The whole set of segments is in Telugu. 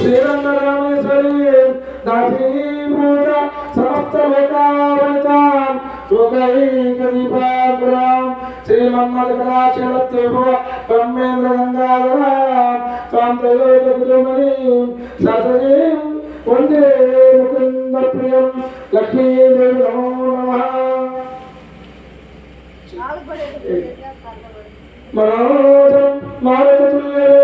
श्रीरंगरामेश्वरी दासीभूत समस्त लोकावनितां लोकैकदीपाग्रां श्रीमन्मदकटाक्षलत्युः ब्रह्मेन्द्र गंगाधरां त्वां त्रैलोक्यगुरुमणिं सरस्वतीं वन्दे मुकुन्दप्रियं लक्ष्मीदेवी नमो नमः। मनोजं मारुततुल्यवेगं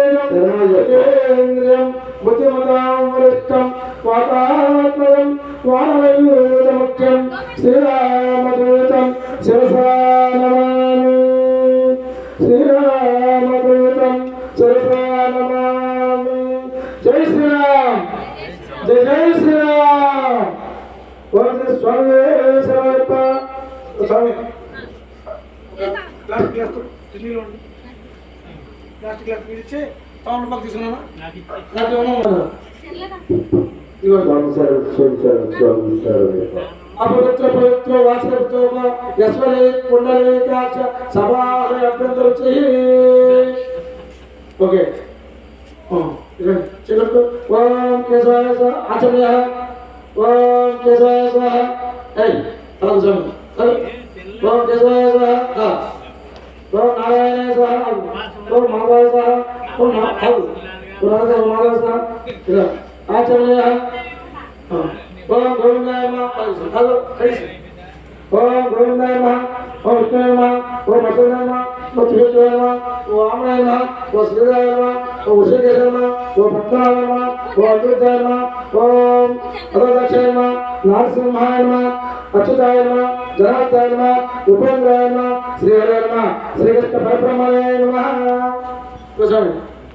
बुद्धिमतां वरिष्ठं वातात्मजं वानरयूथमुख्यं श्रीरामदूतं शिरसा नमामि। श्रीरामदूतं शिरसा नमामि। जय श्रीराम, जय जय श्रीराम। वंदे स्वामी समर्प स्वामी क्लास क्लास तो दिल्ली लोड लास्ट क्लास पीछे टाउन पाक తీసుకున్నానా నాకు ఏమో ఇవో సర్ అపవిత్ర పవిత్ర వాసనతో యశ్వరే కుండలేకాచ సభాయ అభ్యంతర చేయి ఓకే ఇదండి చెల్లకు ఓం కేశవాయ ఆచమయ ఓం కేశవాయ స్వాహ ఏయ్ తల జమ ఓం కేశవాయ స్వాహ ఓం నారాయణ స్వాహ ఓం మాధవాయ స్వాహ ఓం మాధవ ఓం మాధవ స్వాహ ఇలా ఆచమయ ఓం గోవిందాయ నమః హలో కైసి ఓం గోవిందాయ నమః ఓం విష్ణువే నమః ఓం మధురాయ నమః ఓం త్రివిక్రమాయ నమః ఓం వామనాయ నమః ఓం శ్రీరాయ నమః ఓం ఉషకేశాయ నమః ఓం పద్మనాభాయ నమః ఓం అద్వైతాయ నమః ఓం అద్వైతాయ నమః నరసింహాయ నమః అచ్యుతాయ నమః జనార్దనాయ నమః ఉపేంద్రాయ నమః శ్రీహరాయ నమః శ్రీకృష్ణ పరబ్రహ్మణే నమః.